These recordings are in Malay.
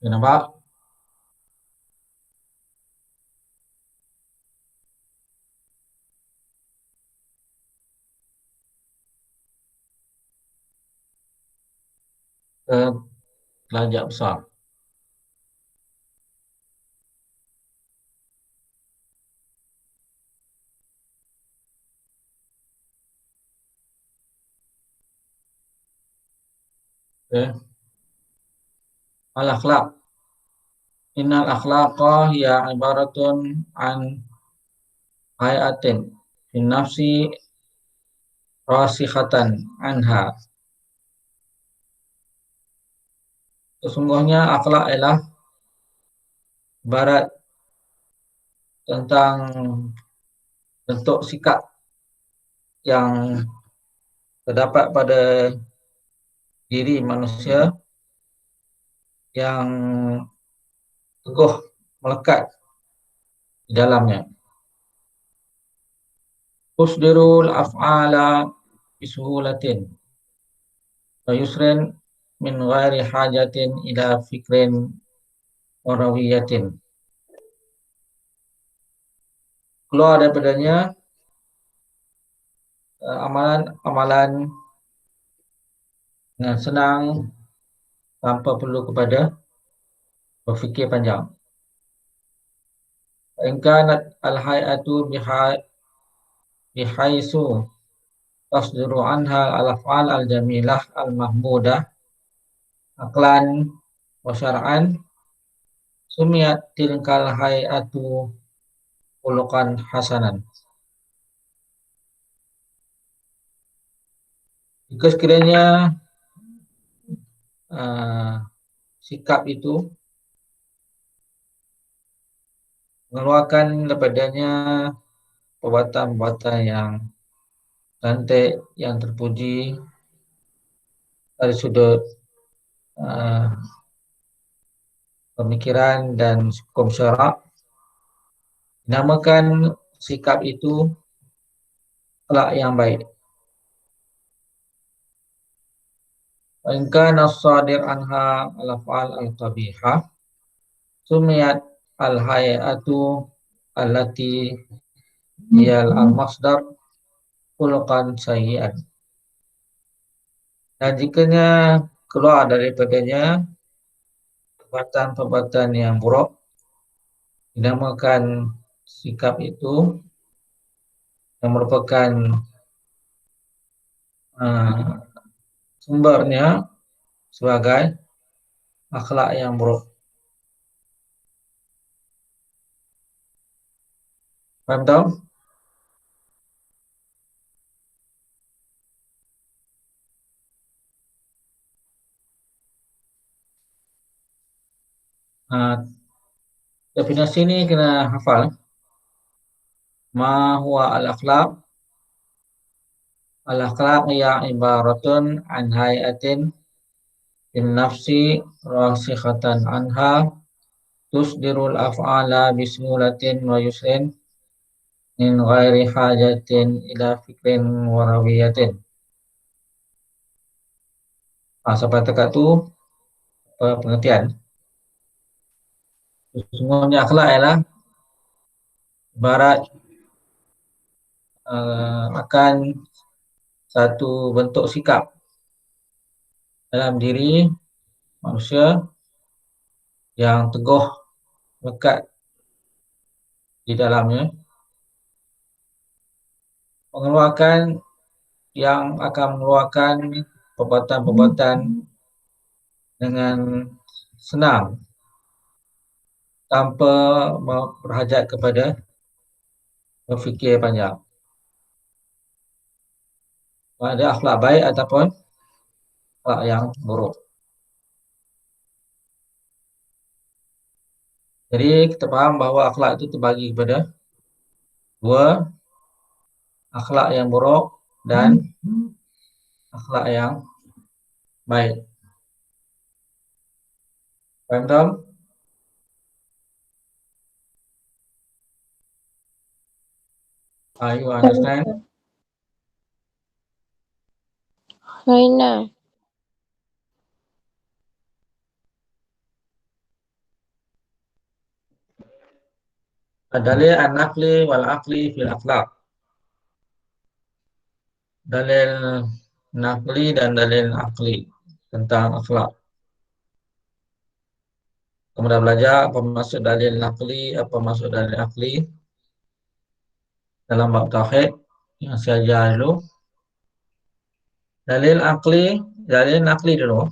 Ya, nampak? Ke pelajar besar. Okey. Al-akhlaq. Innal akhlaqa hiya ibaratun an hayatin fin nafsi rasikhatan anha. Sesungguhnya akhlak ialah ibarat tentang bentuk sikap yang terdapat pada diri manusia yang teguh melekat di dalamnya. Tusdirul af'ala bisuhulatin wa yusrin min ghairi hajatin ila fikrin wa rawiyatin. Keluar daripadanya amalan-amalan dengan senang tanpa perlu kepada berfikir panjang. In kanat al-hay'atu bihaisu tasduru anha al-af'al al-jamilah al-mahmudah aqlan wa syar'an sumiyat tilkal hay'atu khuluqan hasanan. Jika sekiranya sikap itu mengeluarkan daripadanya perbuatan-perbuatan yang cantik, yang terpuji dari sudut uh, pemikiran dan hukum syarak, dinamakan sikap itu akhlak yang baik. Wa in kana as-sadir anha al-af'al al-qabihah sumiyat al-hay'atu allati hiyal al-masdar khuluqan sayyi'an. Dan jikanya keluar daripadanya perbuatan-perbuatan yang buruk, dinamakan sikap itu yang merupakan sumbernya sebagai akhlak yang buruk. Faham tak? Definisi ini kena hafal. Ma huwa al-akhlaq? Al-akhlaq ya ibaratun an hayatin in nafsi rasikhatan anha tusdirul af'ala bismulatin wa yusrin min ghairi hajatin ila fikrin wa rawiyatin. Sampai dekat tu pengertian. Sesungguhnya akhlak ialah ibarat akan satu bentuk sikap dalam diri manusia yang teguh lekat di dalamnya, yang akan mengeluarkan perbuatan-perbuatan dengan senang tanpa berhajat kepada berfikir panjang. Ada akhlak baik ataupun akhlak yang buruk. Jadi kita faham bahawa akhlak itu terbagi kepada dua, akhlak yang buruk dan akhlak yang baik. Faham tak? You understand? Haina. Dalil an-naqli wal aqli fil akhlaq. Dalil naqli dan dalil akli tentang akhlak. Kemudian belajar apa maksud dalil naqli, apa maksud dalil akli dalam bab tauhid yang saya ajar dulu. Dalil akli, dalil naqli dulu,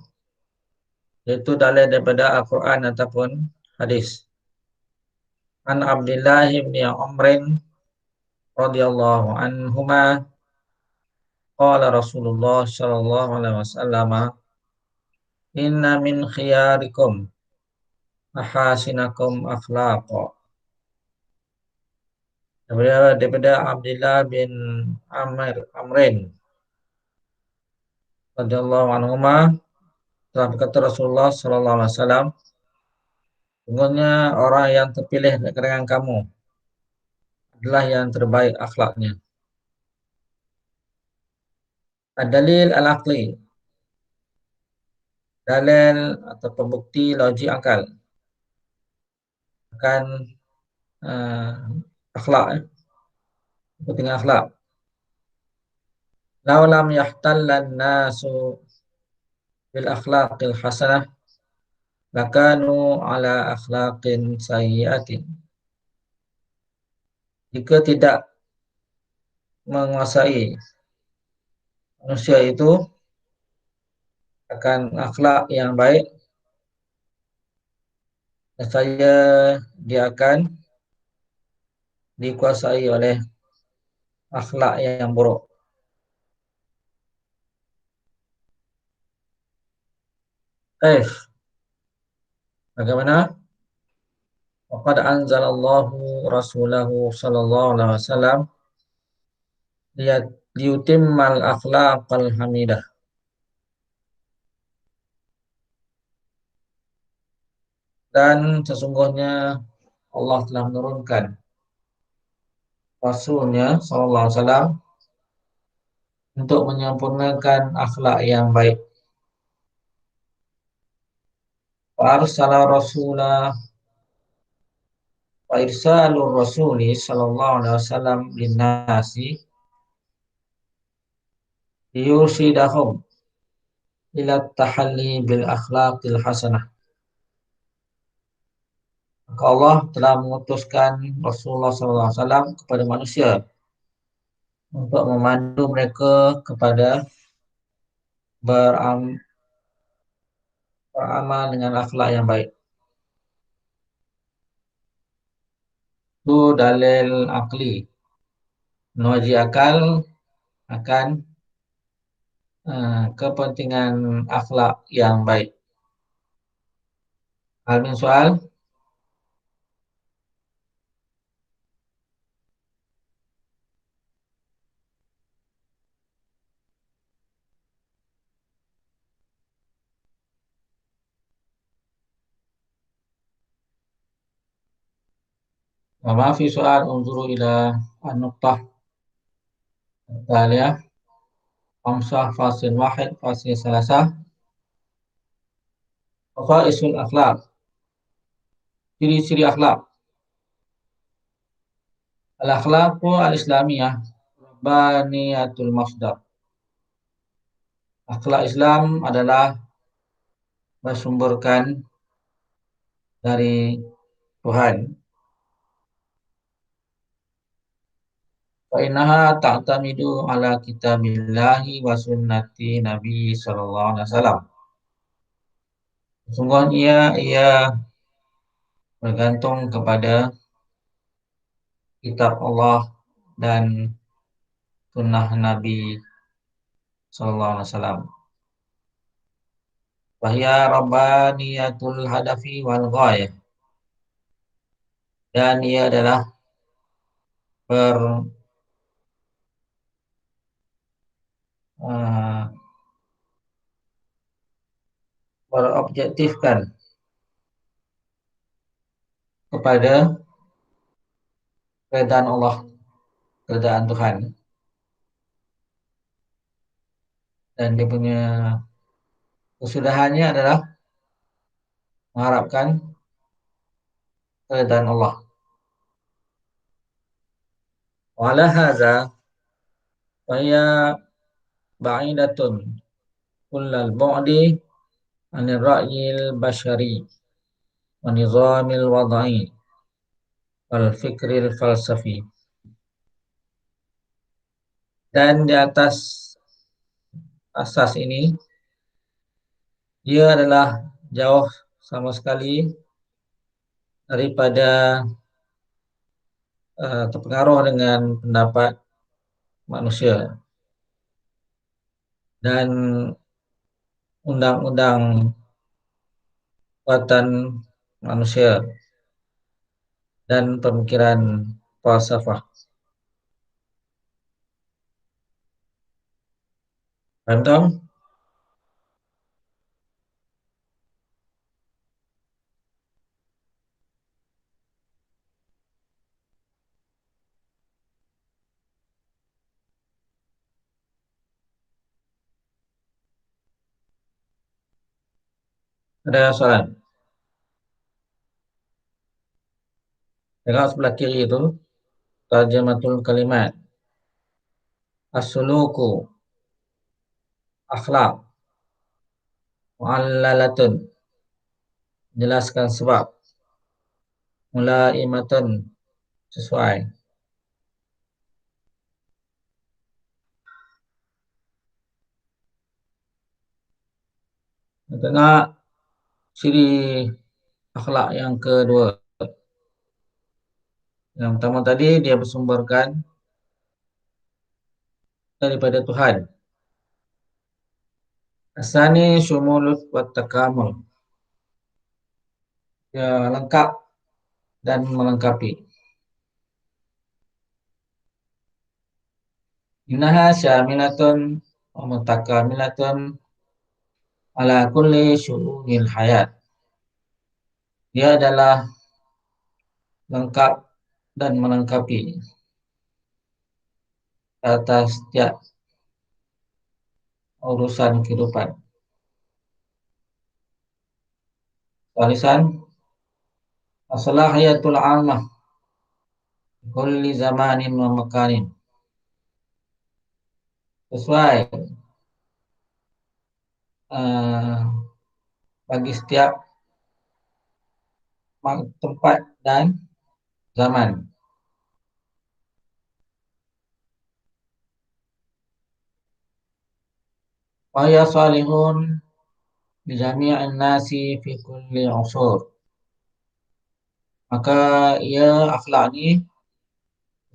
yaitu dalil daripada Al-Quran ataupun hadis. An Abdullah bin Amrin radhiyallahu anhuma qala Rasulullah sallallahu alaihi wasallam inna min khiyarikum ahasinakum akhlaqa. Daripada Abdullah bin Amrin radhiyallahu anhuma telah berkata Rasulullah sallallahu alaihi wasallam, sungguhnya orang yang terpilih dari kalangan kamu adalah yang terbaik akhlaknya. Dalil al-aqli, dalil atau pembukti logik akal akan uh, akhlak, kepentingan akhlak. Lau lam yahtallan nasu bil akhlaqil hasanah lakanu ala akhlaqin sayyiatin. Jika tidak menguasai manusia itu akan akhlak yang baik, saya dia akan dikuasai oleh akhlak yang buruk. Bagaimana? Waqad anzalallahu rasulahu sallallahu alaihi wasallam liyutimmal akhlaqal hamidah. Dan sesungguhnya Allah telah menurunkan Rasulnya sallallahu alaihi wasallam untuk menyempurnakan akhlak yang baik. Wa arsala rasulah wa irsalur rasuli sallallahu alaihi wasallam linnasi liyursidahum ila tahalli bil akhlaqil hasanah. Maka Allah telah mengutuskan Rasulullah SAW kepada manusia untuk memandu mereka kepada beramal dengan akhlak yang baik. Itu dalil akli. Menguji akal akan kepentingan akhlak yang baik. Hal min soal? Ma fi soal unzuru ila an-nuqtah taliyah Amsah fasil wahid fasil salasah Khasaisul akhlak. Ciri-ciri akhlak. Al-akhlaqu al-islamiyah baniyatul masdar. Akhlak Islam adalah bersumberkan dari Tuhan. Wa innaha ta'tamidu ala kitabillahi wa sunnati Nabi sallallahu alaihi wasallam. Sesungguhnya ia bergantung kepada kitab Allah dan sunnah Nabi sallallahu alaihi wasallam. Wahya rabbaniyatul hadafi wal ghayah. Dan ia adalah ber uh, berobjektifkan kepada keredaan Allah, keredaan Tuhan, dan dia punya kesudahannya adalah mengharapkan keredaan Allah. Wala hadza faya ba'idatun kullal bu'di anir ra'yil bashari wa nizamil wad'i wal fikril falsafi. Dan di atas asas ini, dia adalah jauh sama sekali daripada terpengaruh dengan pendapat manusia dan undang-undang kekuatan manusia dan pemikiran falsafah. Paham tak? Ada soalan. Tengok sebelah kiri itu, tarjamatul kalimat. As-suluku, akhlak, mu'allalatun, jelaskan sebab, mulaimatun, sesuai. Tengok ciri akhlak yang kedua. Yang pertama tadi dia bersumberkan daripada Tuhan. Asani syumulut wa takamul. Dia lengkap dan melengkapi. Innaha syamilatun wa mutakamilatun ala kulli syu'unil hayat. Dia adalah lengkap dan melengkapi atas setiap urusan kehidupan. Walisan as-salahiyatul 'ammah kulli zamanin wa makanin. Sesuai uh, bagi setiap tempat dan zaman. Wa ya salihun li jami'in nasi fi kulli usur. Maka ia akhlak ini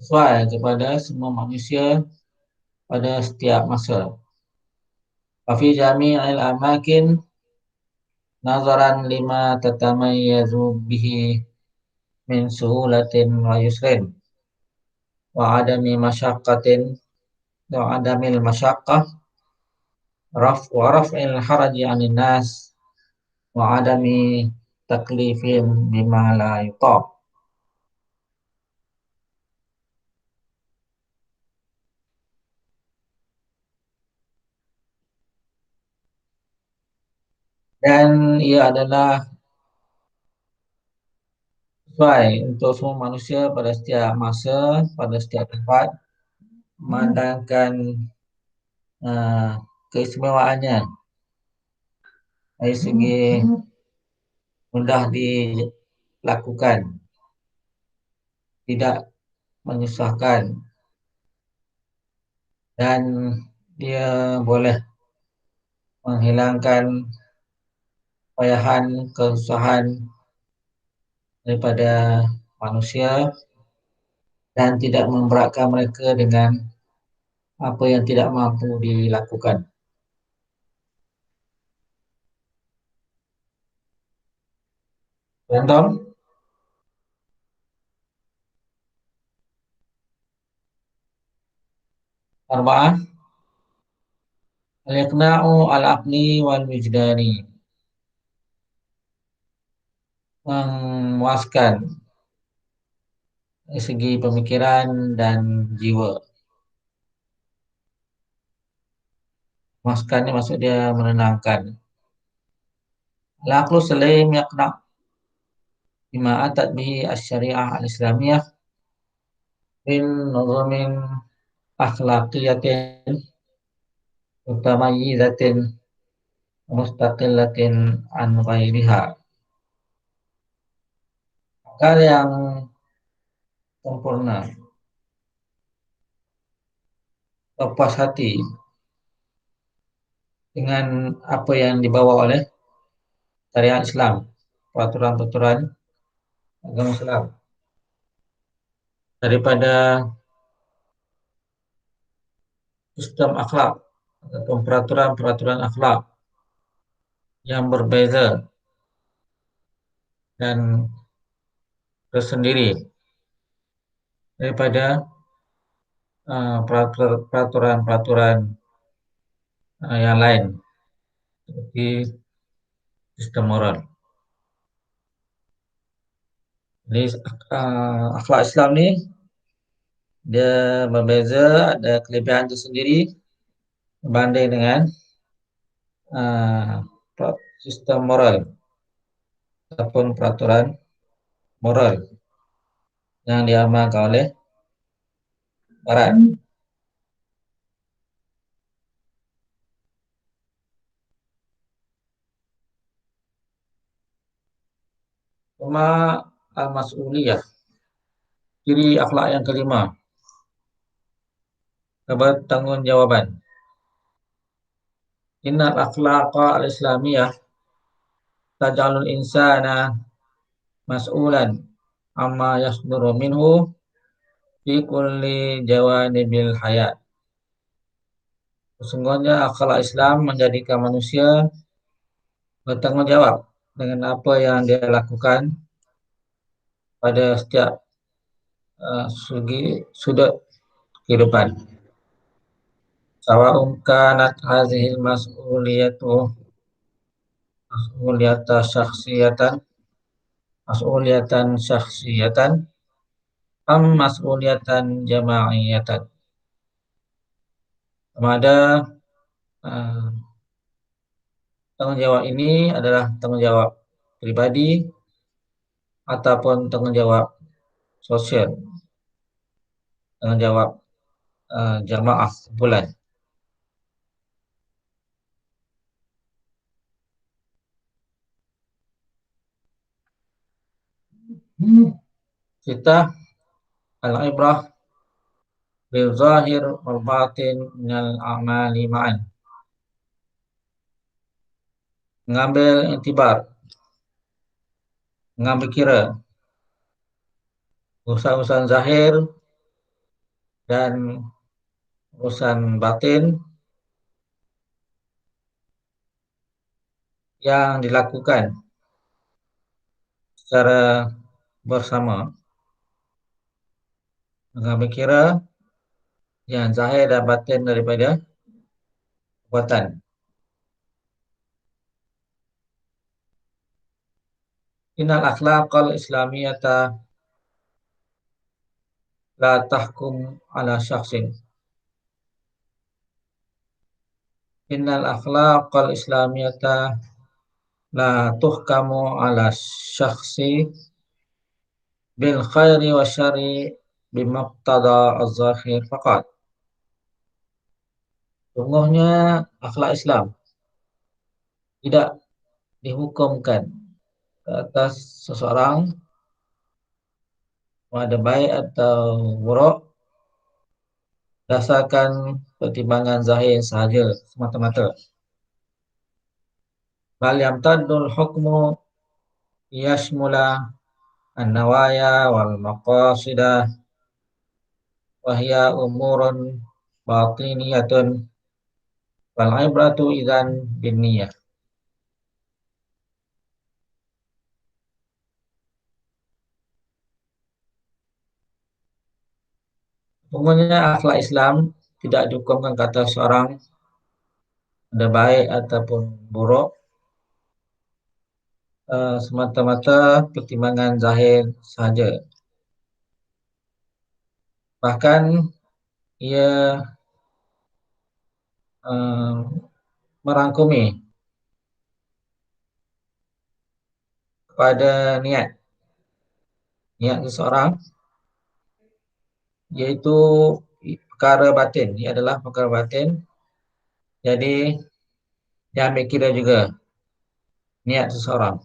sesuai kepada semua manusia pada setiap masa. Wa fi jami'il amakin nazaran lima tatamayyazu bihi min suhulatin wa yusrin wa adami masyaqqatin wa adamil masyaqqah raf'il haraji 'anil nas wa adami taklifin bima la yutaq. Dan ia adalah sesuai untuk semua manusia pada setiap masa, pada setiap tempat, memandangkan uh, keistimewaannya dari segi mudah dilakukan, tidak menyusahkan, dan dia boleh menghilangkan payahan, kesusahan daripada manusia dan tidak memberatkan mereka dengan apa yang tidak mampu dilakukan. Contoh, arba'ah, al-iqna'u al-aqli wal wijdani. Memuaskan dari segi pemikiran dan jiwa. Memuaskan ini maksud dia menenangkan. Al-aqlu salim yaqna' bima atat bihi asy-syari'ah al-islamiyah min nazamin akhlaqiyatin mutamayyizatin mustaqillatin an ghairiha. Akal yang sempurna, puas hati dengan apa yang dibawa oleh syariat Islam, peraturan-peraturan agama Islam, daripada sistem akhlak ataupun peraturan-peraturan akhlak yang berbeza dan tersendiri daripada peraturan-peraturan yang lain seperti sistem moral. Jadi akhlak Islam ni dia berbeza, ada kelebihan tersendiri berbanding dengan uh, sistem moral ataupun peraturan moral yang diamalkan oleh Barat. Cuma al-mas'uliyah, ciri akhlak yang kelima, bertanggungjawab. Innal akhlaqa al-islamiyah taj'alul insana mas'ulan amma yasduru minhu fi kulli jawanibil hayat. Sesungguhnya akhlak Islam menjadikan manusia bertanggung jawab dengan apa yang dia lakukan pada setiap segi sudut kehidupan. Sawa'un kanat hazihil mas'uliyatu mas'uliyatan syakhsiyatan mas'uliyatan syakhsiyatan am mas'uliyatan jama'iyatan. Sama ada uh, tanggung jawab ini adalah tanggung jawab pribadi ataupun tanggung jawab sosial, tanggung jawab jamaah kumpulan. Kita al-ibrah bil zahir wal batin minal a'mali ma'an. Mengambil intibar, mengambil kira urusan-urusan zahir dan urusan batin yang dilakukan secara bersama, mengambil kira yang zahir dan batin daripada perbuatan. Innal akhlaqal islamiyata la tahkum ala syakhsin. Innal akhlaqal islamiyata la tuhkamu ala syakhsi bil khairi wa syari bimaqtada az-zahir faqat. Sungguhnya akhlak Islam tidak dihukumkan ke atas seseorang ada baik atau buruk berdasarkan pertimbangan zahir sahaja semata-mata. Bal yamtaddul hukmu yashmula an-nawaya wal maqasidah wa hiya umurun batiniyatun wal ibratu idzan bin niyyah. Sungguhnya akhlak Islam tidak dihukumkan kata seorang ada baik ataupun buruk semata-mata pertimbangan zahir sahaja. Bahkan ia uh, merangkumi kepada niat seseorang yaitu perkara batin. Ini adalah perkara batin. Jadi dia ambil kira juga niat seseorang.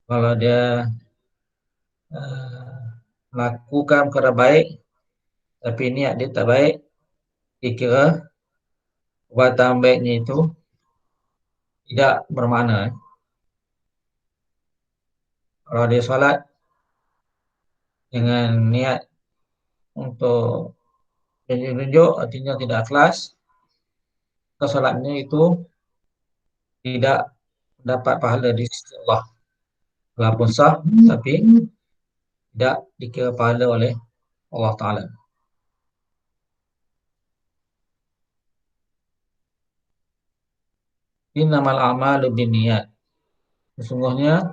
Kalau dia uh, melakukan perkara baik, tapi niat dia tak baik, dikira perbuatan baiknya itu tidak bermakna. Kalau dia solat dengan niat untuk tunjuk-tunjuk, artinya tidak ikhlas, solatnya itu tidak dapat pahala di sisi Allah. Walaupun sah, tapi tidak dikira pahala oleh Allah Ta'ala. Innamal a'malu binniyat. Sesungguhnya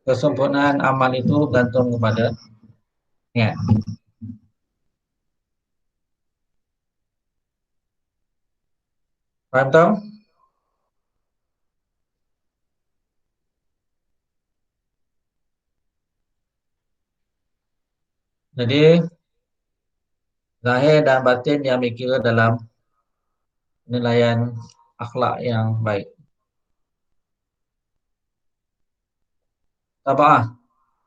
kesempurnaan amal itu gantung kepada niat. Paham tak? Jadi zahir dan batin yang dikira dalam penilaian akhlak yang baik. Taba'ah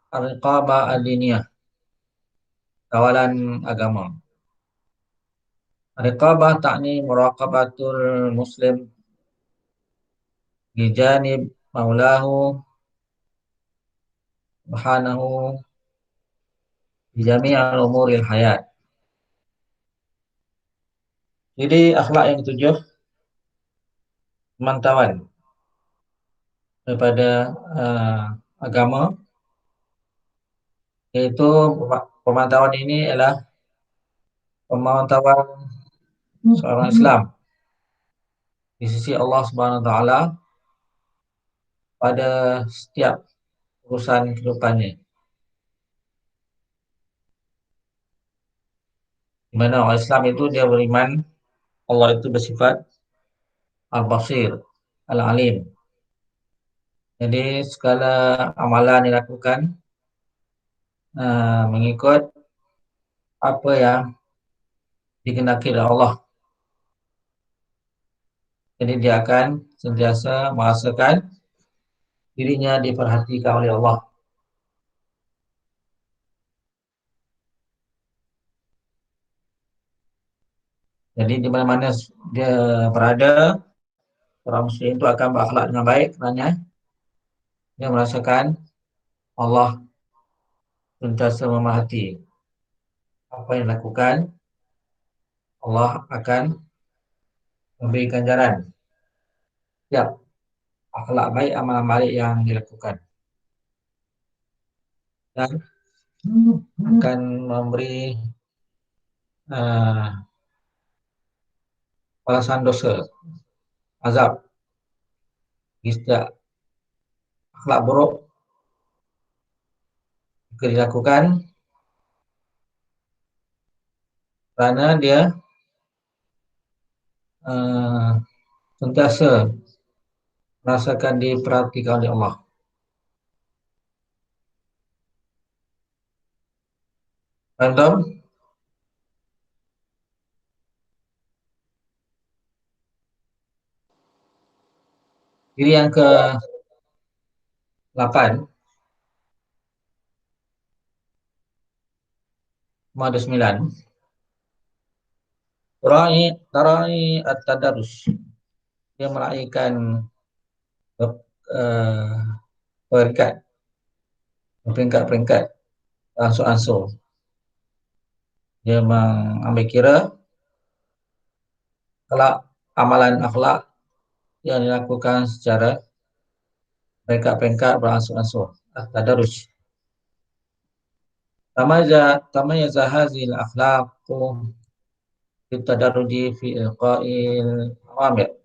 al-riqabah al-diniyah, kawalan agama. Riqabah takni muraqabatul muslim di janib maulahu subhanahu di jami'al umuril hayat. Jadi akhlak yang ketujuh, pemantauan daripada agama, yaitu pemantauan ini adalah pemantauan seorang Islam di sisi Allah Subhanahu wa taala pada setiap urusan kehidupannya. Di mana orang Islam itu dia beriman Allah itu bersifat Al-Basir, Al-Alim. Jadi segala amalan dilakukan mengikut apa yang dikehendaki oleh Allah. Jadi dia akan sentiasa merasakan dirinya diperhatikan oleh Allah. Jadi di mana-mana dia berada, orang muslim itu akan berakhlak dengan baik kerana dia merasakan Allah sentiasa memerhati apa yang dilakukan. Allah akan memberi ganjaran setiap akhlak baik, amal baik yang dilakukan, dan akan memberi uh, balasan dosa, azab jika akhlak buruk jika dilakukan kerana dia uh, sentiasa merasakan diperhatikan oleh Allah. Faham? Jadi yang ke-8, ada 9. Tarai at-tadarus. Dia meraihkan uh, peringkat, peringkat-peringkat, ansur-ansur. Dia mengambil kira kalau amalan akhlak yang dilakukan secara peringkat-peringkat beransur-ansur. At-tadarus. Tamayaza hazil akhlaqu bitadarruji fi ilqa'il awamir.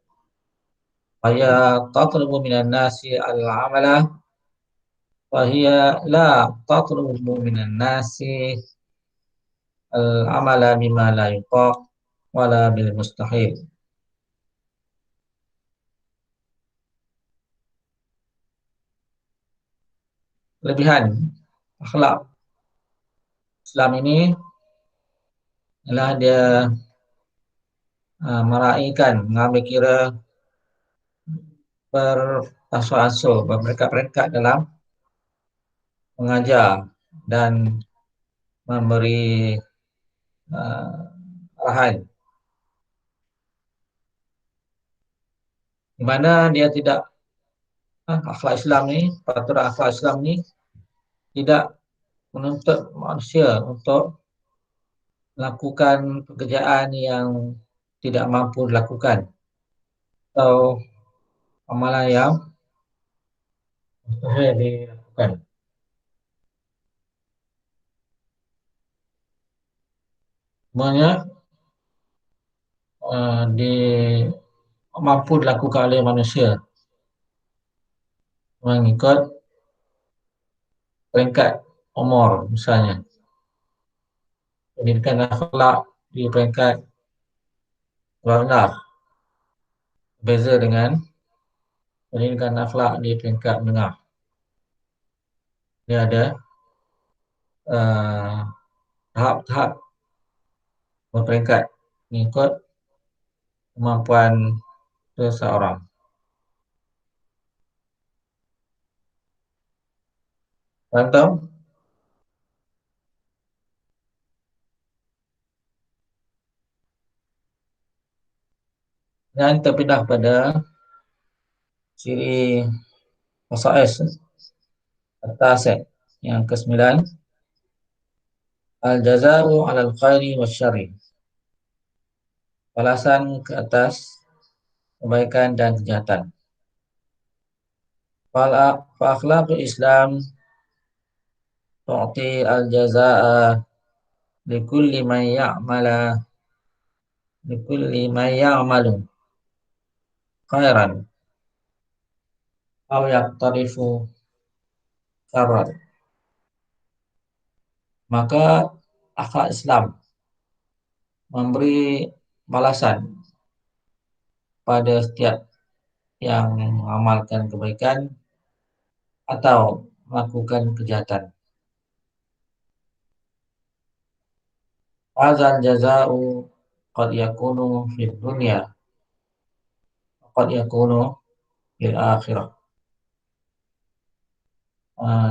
Faya tatlubu minan nasi al-amala Wahia la tatlubu minan nasi al-amala bima la yutaq wala bil mustahil. Kelebihan akhlak Islam ini adalah dia meraihkan, mengambil kira berasal-asal, berperingkat-peringkat dalam mengajar dan memberi arahan, di mana dia tidak akhlak Islam ni, peraturan akhlak Islam ni tidak menuntut manusia untuk melakukan pekerjaan yang tidak mampu dilakukan atau amalan yang mustahil dilakukan. Semuanya di mampu dilakukan oleh manusia mengikut peringkat umur misalnya. Pendidikan akhlak di peringkat rendah berbeza dengan pendidikan akhlak di peringkat menengah. Dia ada uh, tahap-tahap berperingkat mengikut kemampuan seseorang. Contoh, dan terpindah pada ciri khasais atas yang ke-9, al-jazā'u 'alal khairi wasyarri. Balasan ke atas kebaikan dan kejahatan. Fa akhlaqul Islam tu'ti al-jazā'a likulli man ya'mala likulli man ya'malu khairan aw yaqtarifu syarran. Maka akhlak Islam memberi balasan pada setiap yang mengamalkan kebaikan atau melakukan kejahatan. Hadzal jazaa'u qad yakunu fid dunya qad yakunu fil akhirah.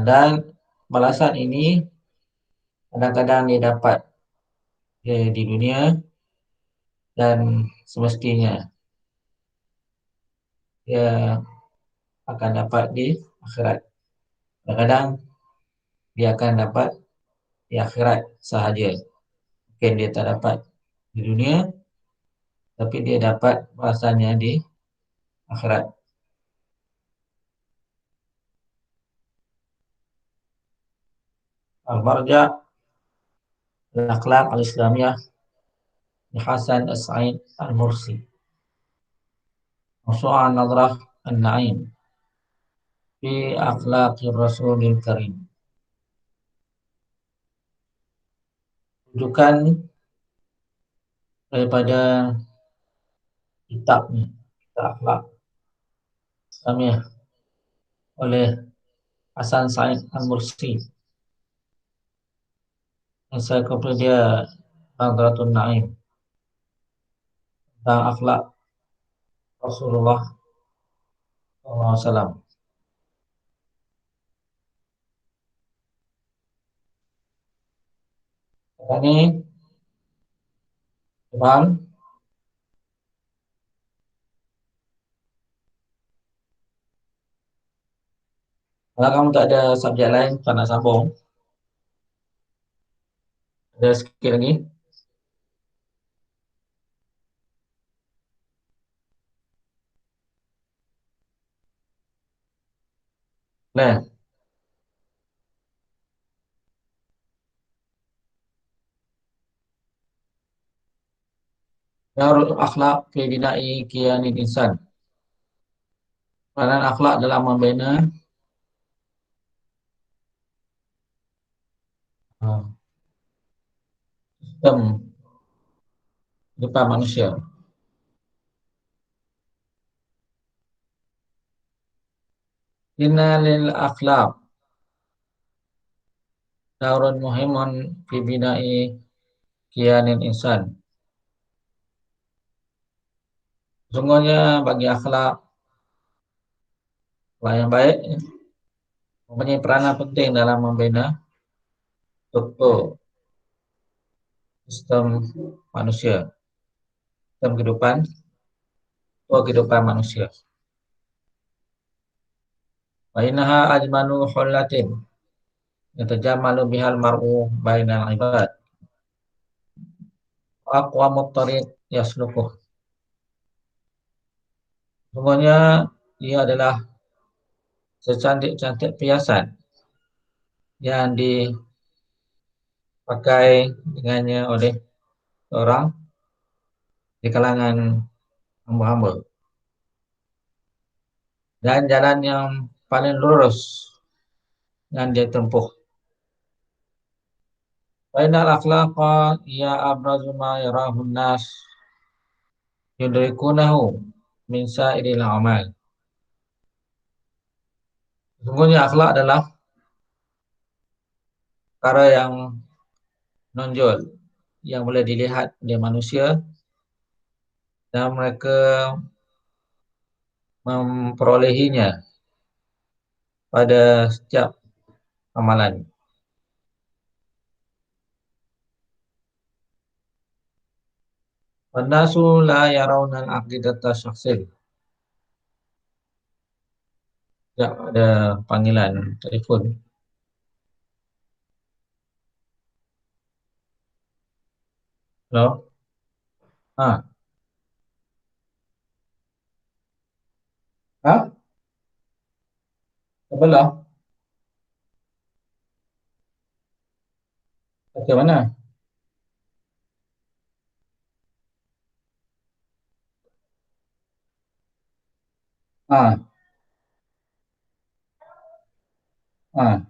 Dan balasan ini kadang-kadang dia dapat di dunia dan semestinya dia akan dapat di akhirat. Kadang-kadang dia akan dapat di akhirat sahaja. Mungkin dia tak dapat di dunia, tapi dia dapat balasannya di akhirat. Al-Marja' al-Akhlaq al-Islamiyah di Hasan As-Sa'id Al-Mursi. Mawsu'an Nadrah An-Na'im fi Akhlaqir Rasulil Karim. Rujukan daripada kitab ni, kitab akhlak Islamiyah oleh Hasan Sa'id Al-Mursi. Ensiklopedia Nadratul Na'im tentang akhlak Rasulullah SAW. Ini Tuhan, kalau kamu tak ada subjek lain, tak nak sambung, ada sikit lagi. Nah, Darul Akhlak fi Bina'i Kiyanil Insan. Peranan akhlak dalam membina sistem kehidupan manusia. Inna lil akhlak daurun muhimun fi bina'i kiyanin insan. Sungguhnya bagi akhlak yang baik mempunyai peranan penting dalam membina struktur sistem manusia, sistem kehidupan manusia. Wa innaha ajmanu hullatin yatajammalu bihal mar'u bainal ibad. Wa aqwamut thariq yaslukuh. Sungguhnya ia adalah secantik-cantik perhiasan yang dipakai dengannya oleh orang di kalangan hamba-hamba, dan jalan yang paling lurus yang dia tempuh. Bainal akhlaqa ya abrazu ma yarahun nas yudrikunahu min sa'iril amal. Sesungguhnya akhlak adalah perkara yang menonjol, yang boleh dilihat oleh manusia, dan mereka memperolehinya pada setiap amalan. Wanasu la yarawna al-aqidata syakhsin. Ya, ada panggilan telefon. Halo? Ha? Ha? Sebelah? Ke mana? Ha? Ha?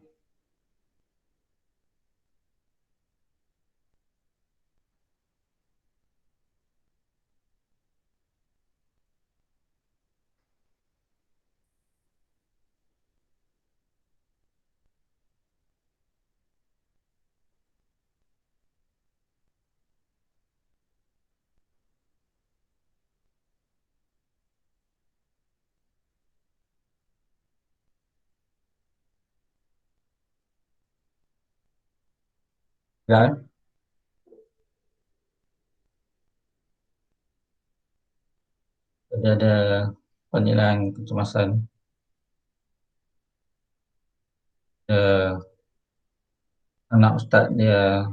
Dan ada panggilan kecemasan. Anak ustaz dia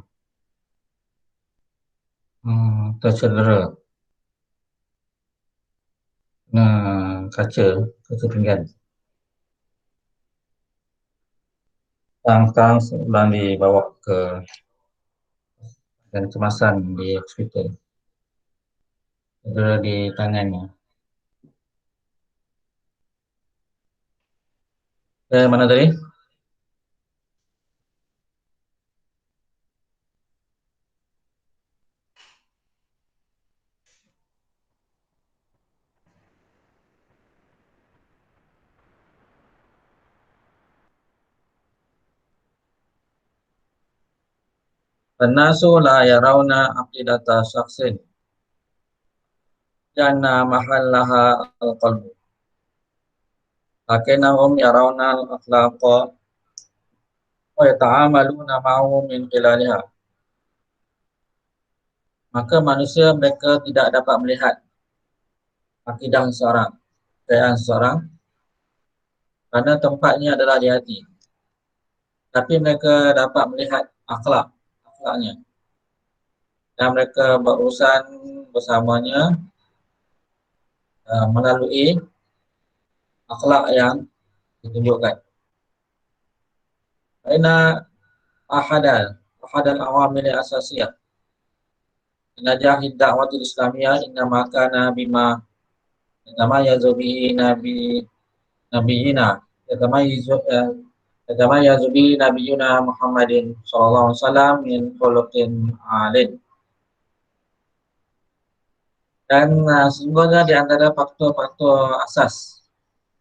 tercedera kena kaca pinggan. Sekarang sedang dibawa ke dan kecemasan di hospital. Cedera di tangannya. Mana tadi? An-nasu la yarawna aqidata syakhsin janna mahallaha al-qalbu. Lakinnahum yarawna al-akhlaqa wa yata'amaluna ma'ahu min khilaliha. Maka manusia mereka tidak dapat melihat akidah seseorang, kekayaan seseorang, kerana tempatnya adalah di hati. Tapi mereka dapat melihat akhlaknya, dan mereka berurusan bersamanya melalui akhlak yang ditunjukkan. Karena ahadal awamil asasiyah najahid da'watul islamiyah innama kana bima yatamayazu bihi nabiyina yatamayazu bihi nabiyuna Muhammadin sallallahu alaihi wasallam min khuluqin alin. Dan sesungguhnya di antara faktor-faktor asas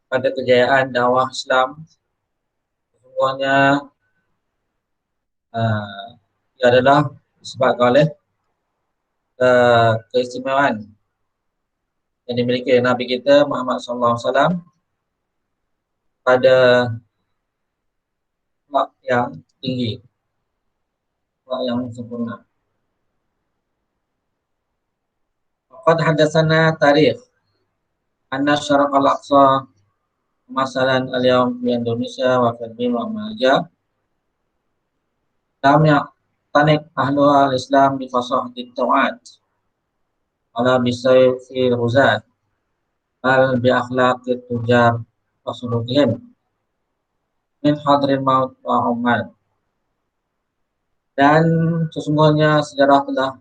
pada kejayaan dakwah Islam, sesungguhnya uh, ia adalah disebabkan oleh keistimewaan yang dimiliki oleh Nabi kita Muhammad SAW pada akhlak yang tinggi, akhlak yang sempurna. Qad hadatsana tarikh anna syarq al-aqsa masalan al-yawm fi Indonesia wa fi wa Malaysia lam yaqtanik ahlu al-Islam bi fasahati ta'at ala bisayfi al-ghuzat bal bi akhlaqi tujar wa sulukihim min hadril maut wa ummal. Dan sesungguhnya sejarah telah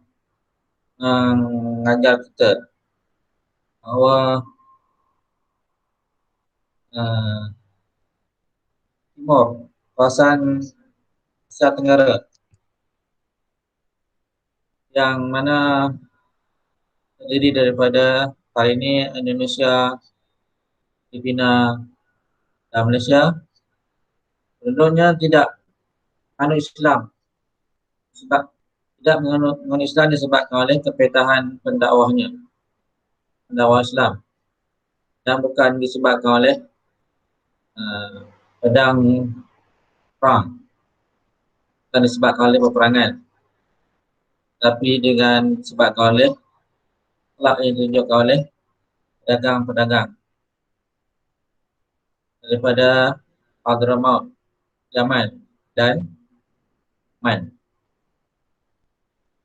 mengajar kita bahwa uh, timur, kawasan Asia Tenggara yang mana terdiri daripada kali ini Indonesia, Filipina, dan Malaysia, penduduknya tidak menganut Islam, sebab tidak menganut Islam disebabkan oleh kepetahan pendakwah Islam, dan bukan disebabkan oleh uh, pedang perang, bukan disebabkan oleh peperangan, tapi dengan disebabkan oleh akhlak yang ditunjukkan oleh pedagang-pedagang daripada Hadramaut, Yaman dan Man.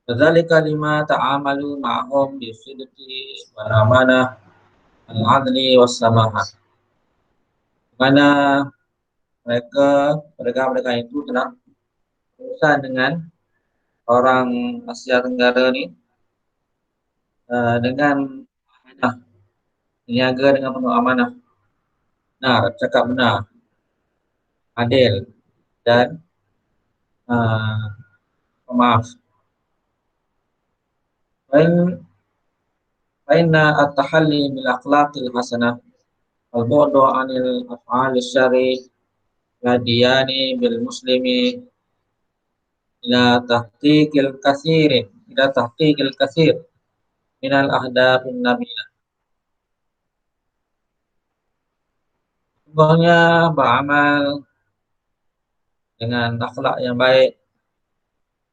Kadzalika lima ta'amalu ma'hum bisidqi wal amanah al-adli was samahah. Mana mereka itu telah berurusan dengan orang Asia Tenggara ni dengan amanah, niaga dengan penuh amanah, benar, cakap benar, adil dan pemaaf. Fainna at-tahalli bil akhlaqil hasanah wal bu'du 'anil af'alis syarri hadiyani bil muslimi ila tahqiqil katsir minal ahdafin nabiyah. Sebenarnya beramal dengan akhlak yang baik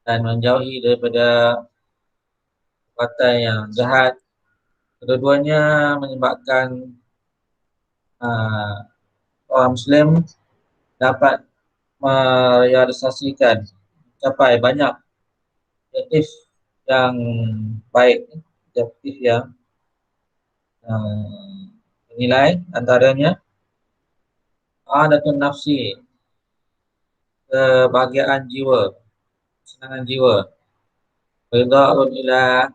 dan menjauhi daripada perbuatan yang jahat, kedua-duanya menyebabkan orang Muslim dapat merealisasikan capai banyak objektif yang baik, objektif yang menilai antaranya adatun nafsi, kebahagiaan jiwa, kesenangan jiwa, ridha'ul ilah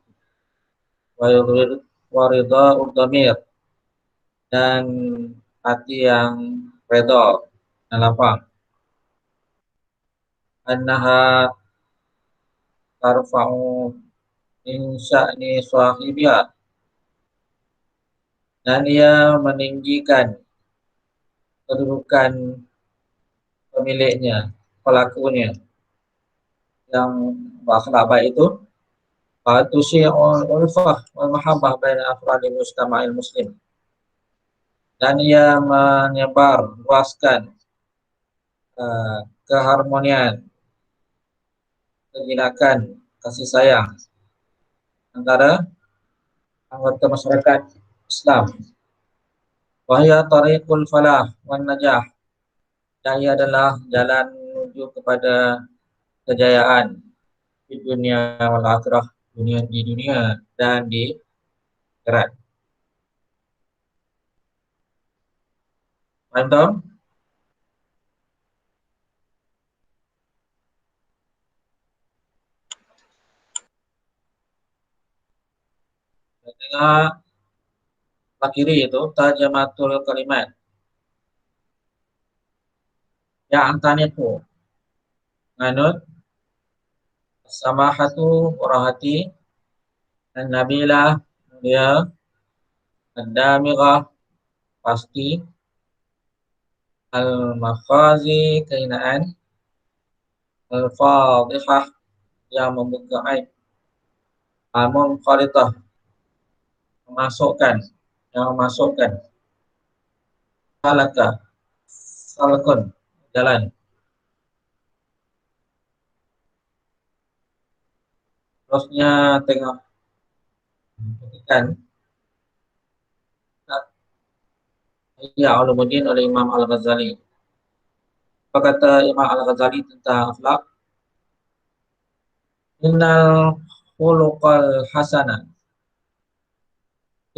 wa ridha'ul dhamir, dan hati yang redha dan lapang. Annaha tarfa'u min sya'ni sahibiha, dan ia meninggikan kedudukan pemiliknya, pelakunya yang berakhlak baik itu. Tusyai'ul ulfah wal mahabbah baina afradil mujtama'il muslim, dan ia menyebar luaskan keharmonian, kejinakan, kasih sayang antara anggota masyarakat Islam. Wahya tariqul falah wan najah, dan ia adalah jalan menuju kepada kejayaan di dunia wal akhirah, di dunia dan di akhirat. Mantap. Tengah kiri itu tajamatul kalimat yang antaniku nganut samahatu warahati dan nabilah dia ad-damirah pasti al-makhazi kainaan Al-Fadhihah yang membuka aib. Al-Munqaritah memasukkan, yang memasukkan. Salaka, salakun, jalan. Terusnya tengok petikan Ihya Ulumuddin oleh Imam Al-Ghazali. Apa kata Imam Al-Ghazali tentang akhlak? Innal khuluqal hasana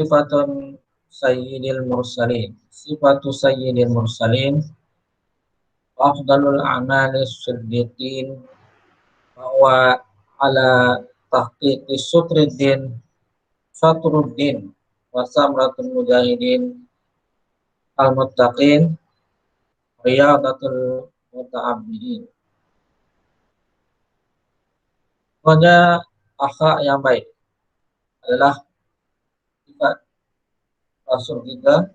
sifatun sayyidil mursalin. Sifatu sayyidil mursalin wa afdalul a'mali siddiqin bahwa ala tahqiqi sutruddin satruddin wa samratul mujahidin al-muttaqin riyadatul muta'abbidin. Pokoknya akhlak yang baik adalah sifat Rasul kita,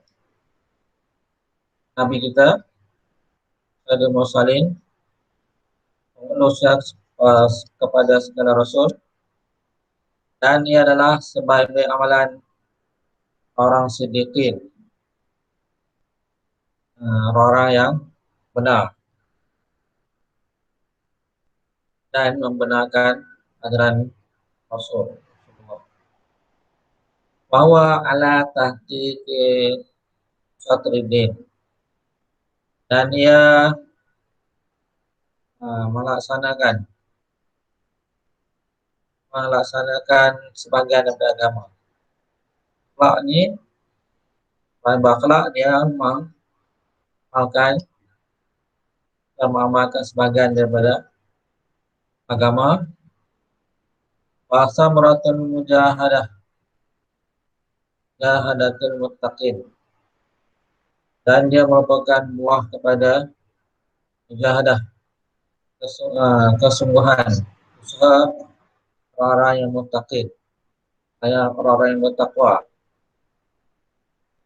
Nabi kita, Sayyidul Mursalin, manusia kepada segala Rasul, dan ia adalah sebaik-baik amalan orang siddiqin, orang yang benar dan membenarkan ajaran Rasul. Bahwa ala tahqiqi satruddin, dan ia melaksanakan sebagian daripada agama. Akhlak ini, berakhlak dia mengamalkan sebagian daripada agama. Bahasa meratul jahadatul muttaqin, dan dia merupakan buah kepada mujahadah, kesungguhan, usaha orang yang muttaqin, orang yang bertakwa,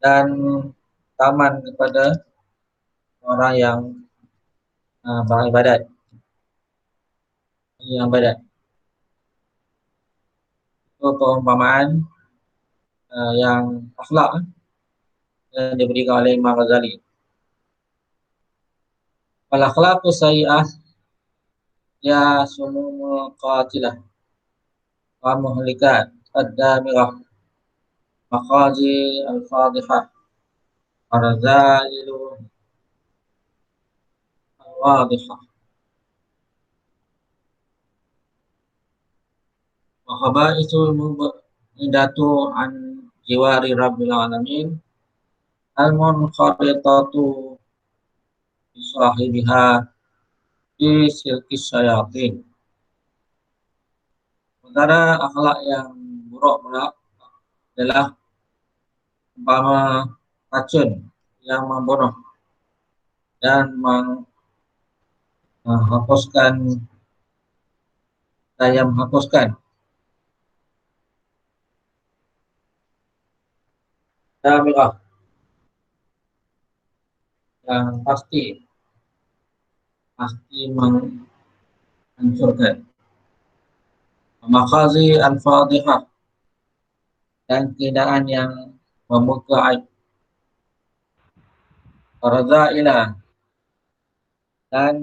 dan taman kepada orang yang beribadat, yang ibadat. Itu perumpamaan yang akhlak yang diberikan oleh Imam Ghazali. Al-akhlaqu sayyi'ah ya sumumul qatilah wa muhlikat ad-damirah maqazi al-fadihah arzailu al-wadihah wa khaba'isul mubidatu an jiwari rabbil alamin al-munqaritatu bisahibiha di silkis syayatin. Sementara akhlak yang buruk pula adalah umpama racun yang membunuh dan menghapuskan damirah yang pasti menghancurkan. Makhazi al-fadihah, dan keadaan yang membuka aib. Razailah, dan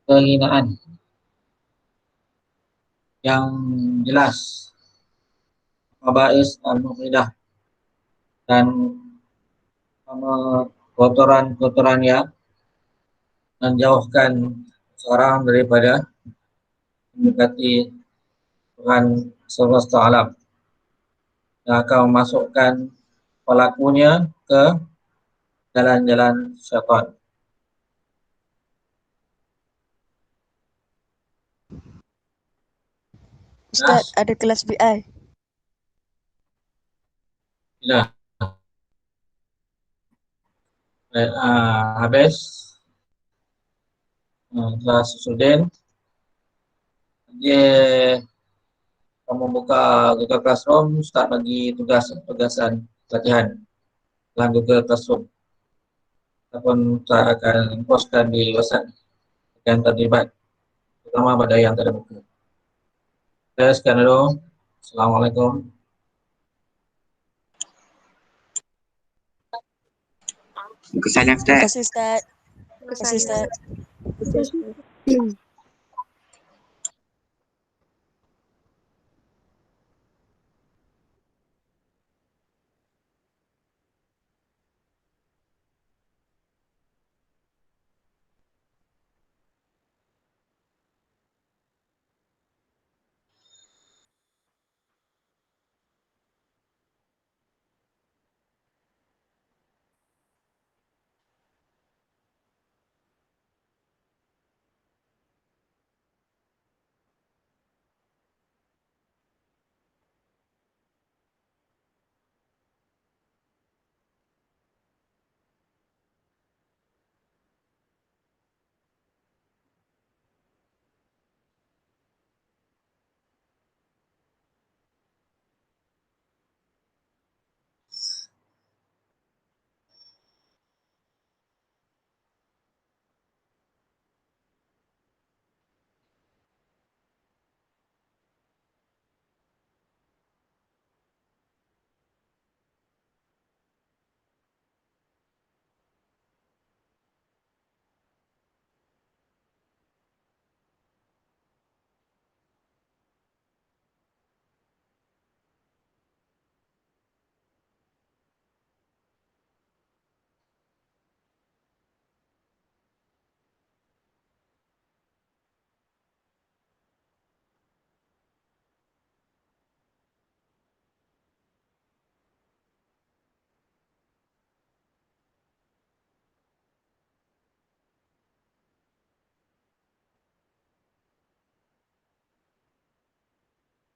kehinaan yang jelas. Khaba'is al-muqidah, dan kotoran-kotoran yang menjauhkan seorang daripada mendekati Tuhan semesta alam, yang akan memasukkan pelakunya ke jalan-jalan syaitan. Ustaz, ada kelas BI. Ya. Habis kelas Sudin, dia kamu buka Google Classroom, start bagi tugasan latihan dalam Google Classroom, ataupun saya akan postkan di WhatsApp yang terlibat, terutama pada yang tidak buku. Saya sekian dulu. Assalamualaikum. Terima kasih Ustaz. Terima kasih Ustaz.